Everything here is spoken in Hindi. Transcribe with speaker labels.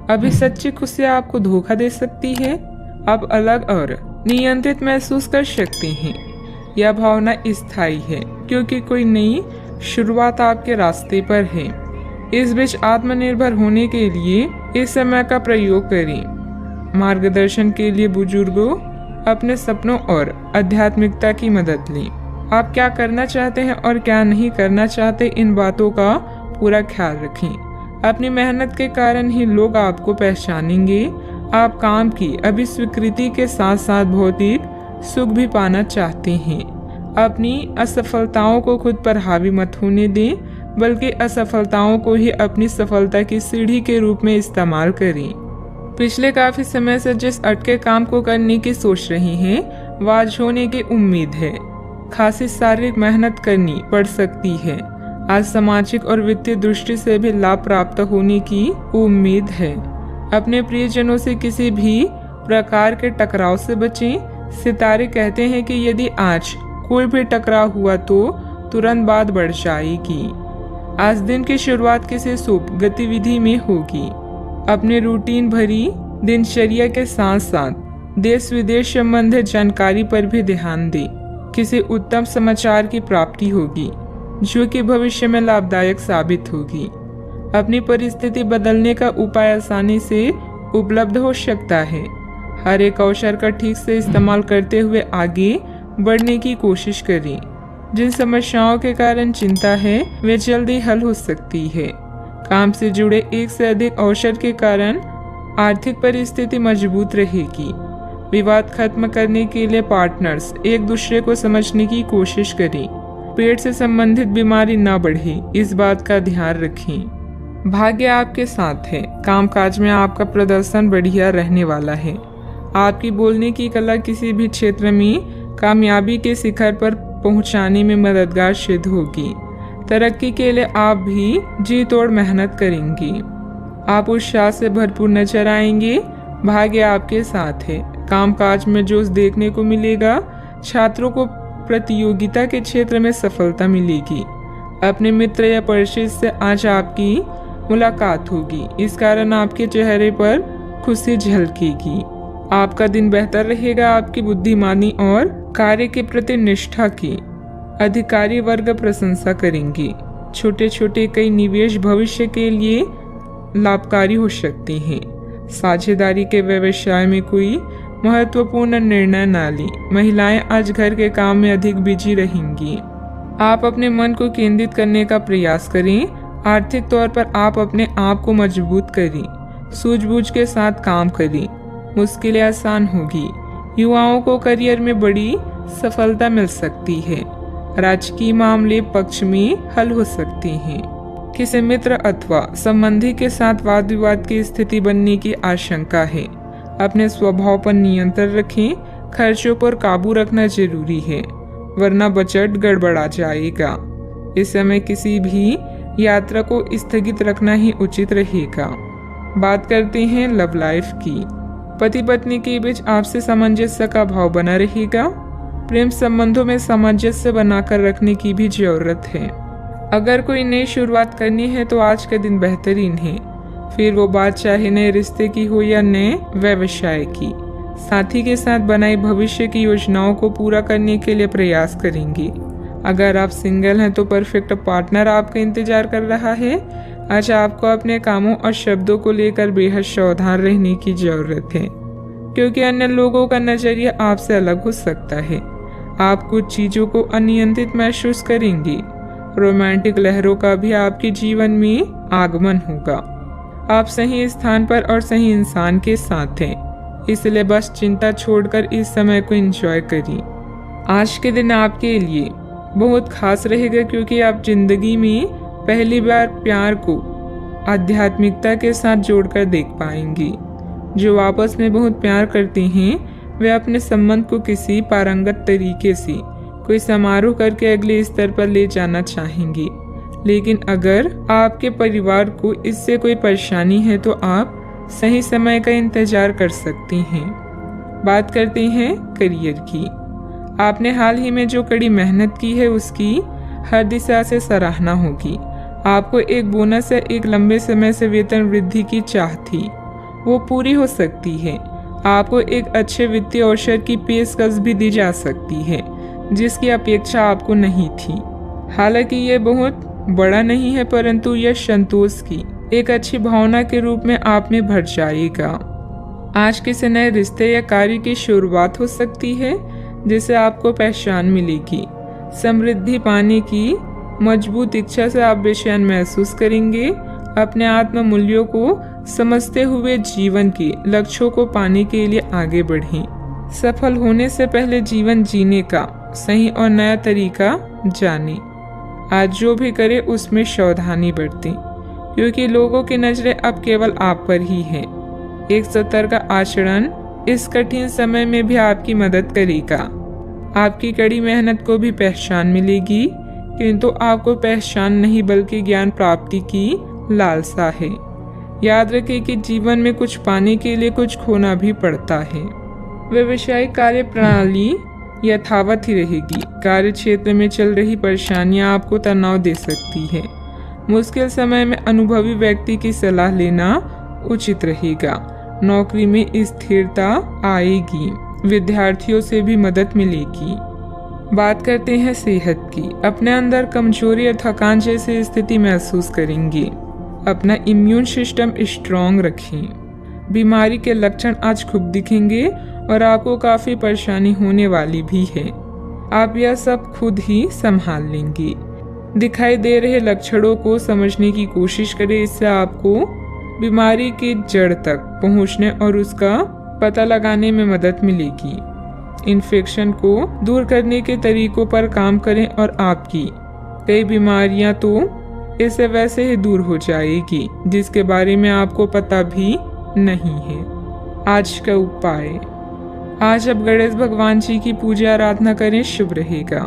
Speaker 1: अभी सच्ची खुशी आपको धोखा दे सकती है। आप अलग और नियंत्रित महसूस कर सकते हैं। यह भावना स्थायी है क्योंकि कोई नई शुरुआत आपके रास्ते पर है। इस बीच आत्मनिर्भर होने के लिए इस समय का प्रयोग करें। मार्गदर्शन के लिए बुजुर्गों, अपने सपनों और आध्यात्मिकता की मदद लें। आप क्या करना चाहते हैं और क्या नहीं करना चाहते, इन बातों का पूरा ख्याल रखें। अपनी मेहनत के कारण ही लोग आपको पहचानेंगे। आप काम की अभी स्वीकृति के साथ साथ भौतिक सुख भी पाना चाहते हैं। अपनी असफलताओं को खुद पर हावी मत होने दें, बल्कि असफलताओं को ही अपनी सफलता की सीढ़ी के रूप में इस्तेमाल करें। पिछले काफी समय से जिस अटके काम को करने की सोच रही हैं, वह आज होने की उम्मीद है। खासी शारीरिक मेहनत करनी पड़ सकती है। आज सामाजिक और वित्तीय दृष्टि से भी लाभ प्राप्त होने की उम्मीद है। अपने प्रियजनों से किसी भी प्रकार के टकराव से बचें। सितारे कहते हैं कि यदि आज कोई भी टकराव हुआ तो तुरंत बात बढ़ जाएगी। आज दिन की शुरुआत किसी शुभ गतिविधि में होगी। अपने रूटीन भरी दिनचर्या के साथ साथ देश विदेश संबंधित जानकारी पर भी ध्यान दें। किसी उत्तम समाचार की प्राप्ति होगी जो कि भविष्य में लाभदायक साबित होगी। अपनी परिस्थिति बदलने का उपाय आसानी से उपलब्ध हो सकता है। हर एक अवसर का ठीक से इस्तेमाल करते हुए आगे बढ़ने की कोशिश करें। जिन समस्याओं के कारण चिंता है वे जल्दी हल हो सकती है। काम से जुड़े एक से अधिक अवसर के कारण आर्थिक परिस्थिति मजबूत रहेगी। विवाद खत्म करने के लिए पार्टनर्स एक दूसरे को समझने की कोशिश करें। पेट से संबंधित बीमारी न बढ़े, इस बात का ध्यान रखें। भाग्य आपके साथ है। कामकाज में आपका प्रदर्शन बढ़िया रहने वाला है। आपकी बोलने की कला किसी भी क्षेत्र में कामयाबी के शिखर पर पहुंचाने में मददगार सिद्ध होगी। तरक्की के लिए आप भी जी तोड़ मेहनत करेंगे। आप उत्साह से भरपूर नजर आएंगे। भाग्य आपके साथ है। कामकाज में जोश देखने को मिलेगा। छात्रों को प्रतियोगिता के क्षेत्र में सफलता मिलेगी। अपने मित्र या परिचित से आज आपकी मुलाकात होगी। इस कारण आपके चेहरे पर खुशी झलकेगी। आपका दिन बेहतर रहेगा। आपकी बुद्धिमानी और कार्य के प्रति निष्ठा की अधिकारी वर्ग प्रशंसा करेंगे। छोटे छोटे कई निवेश भविष्य के लिए लाभकारी हो सकते हैं। साझेदारी के व्यवसाय में कोई महत्वपूर्ण निर्णय न लें। महिलाएं आज घर के काम में अधिक बिजी रहेंगी। आप अपने मन को केंद्रित करने का प्रयास करें। आर्थिक तौर पर आप अपने आप को मजबूत करें। सूझबूझ के साथ काम करें। मुश्किलें आसान होगी। युवाओं को करियर में बड़ी सफलता मिल सकती है। राजकीय मामले पक्ष में हल हो सकते हैं। किसी मित्र अथवा संबंधी के साथ वाद विवाद की स्थिति बनने की आशंका है। अपने स्वभाव पर नियंत्रण रखें। खर्चों पर काबू रखना जरूरी है, वरना बजट गड़बड़ा जाएगा। इस समय किसी भी यात्रा को स्थगित रखना ही उचित रहेगा। बात करते हैं लव लाइफ की। पति पत्नी के बीच आपसी सामंजस्य का भाव बना रहेगा। प्रेम संबंधों में सामंजस्य बनाकर रखने की भी जरूरत है। अगर कोई नई शुरुआत करनी है तो आज का दिन बेहतरीन है। फिर वो बात चाहे नए रिश्ते की हो या नए व्यवसाय की। साथी के साथ बनाई भविष्य की योजनाओं को पूरा करने के लिए प्रयास करेंगे। अगर आप सिंगल हैं तो परफेक्ट पार्टनर आपका इंतजार कर रहा है। आज आपको अपने कामों और शब्दों को लेकर बेहद सावधान रहने की जरूरत है, क्योंकि अन्य लोगों का नजरिया आपसे अलग हो सकता है। आप कुछ चीजों को अनियंत्रित महसूस करेंगे। रोमांटिक लहरों का भी आपके जीवन में आगमन होगा। आप सही स्थान पर और सही इंसान के साथ हैं, इसलिए बस चिंता छोड़कर इस समय को एंजॉय करिए। आज के दिन आपके लिए बहुत खास रहेगा, क्योंकि आप जिंदगी में पहली बार प्यार को आध्यात्मिकता के साथ जोड़कर देख पाएंगे। जो आपस में बहुत प्यार करते हैं वे अपने संबंध को किसी पारंगत तरीके से कोई समारोह करके अगले स्तर पर ले जाना चाहेंगे। लेकिन अगर आपके परिवार को इससे कोई परेशानी है तो आप सही समय का इंतजार कर सकते हैं। बात करते हैं करियर की। आपने हाल ही में जो कड़ी मेहनत की है उसकी हर दिशा से सराहना होगी। आपको एक बोनस या एक लंबे समय से वेतन वृद्धि की चाह थी। वो पूरी हो सकती है। आपको एक अच्छे वित्तीय अवसर की पेशकश भी दी जा सकती है जिसकी अपेक्षा आपको नहीं थी। हालांकि ये बहुत बड़ा नहीं है, परंतु यह संतोष की एक अच्छी भावना के रूप में आप में भर जाएगा। आज किसी नए रिश्ते या कार्य की शुरुआत हो सकती है जिसे आपको पहचान मिलेगी। समृद्धि पाने की मजबूत इच्छा से आप बेचैन महसूस करेंगे। अपने आत्म मूल्यों को समझते हुए जीवन के लक्ष्यों को पाने के लिए आगे बढ़ें। सफल होने से पहले जीवन जीने का सही और नया तरीका जानें। आज जो भी करें उसमें सावधानी बरतें, क्योंकि लोगों की नजरें अब केवल आप पर ही है। एक सतर्क आचरण इस कठिन समय में भी आपकी मदद करेगा। आपकी कड़ी मेहनत को भी पहचान मिलेगी, किंतु आपको पहचान नहीं बल्कि ज्ञान प्राप्ति की लालसा है। याद रखें कि जीवन में कुछ पाने के लिए कुछ खोना भी पड़ता है। व्यवसायिक कार्य प्रणाली यथावत ही रहेगी। कार्य क्षेत्र में चल रही परेशानियां आपको तनाव दे सकती है। मुश्किल समय में अनुभवी व्यक्ति की सलाह लेना उचित रहेगा। नौकरी में स्थिरता आएगी। विद्यार्थियों से भी मदद मिलेगी। बात करते हैं सेहत की। अपने अंदर कमजोरी और थकान जैसी स्थिति महसूस करेंगे। अपना इम्यून सिस्टम स्ट्रॉन्ग रखें। बीमारी के लक्षण आज खूब दिखेंगे और आपको काफी परेशानी होने वाली भी है। आप यह सब खुद ही संभाल लेंगे। दिखाई दे रहे लक्षणों को समझने की कोशिश करें। इससे आपको बीमारी की जड़ तक पहुंचने और उसका पता लगाने में मदद मिलेगी। इन्फेक्शन को दूर करने के तरीकों पर काम करें और आपकी कई बीमारियां तो इससे वैसे ही दूर हो जाएगी जिसके बारे में आपको पता भी नहीं है। आज का उपाय, आज आप गणेश भगवान जी की पूजा आराधना करें, शुभ रहेगा।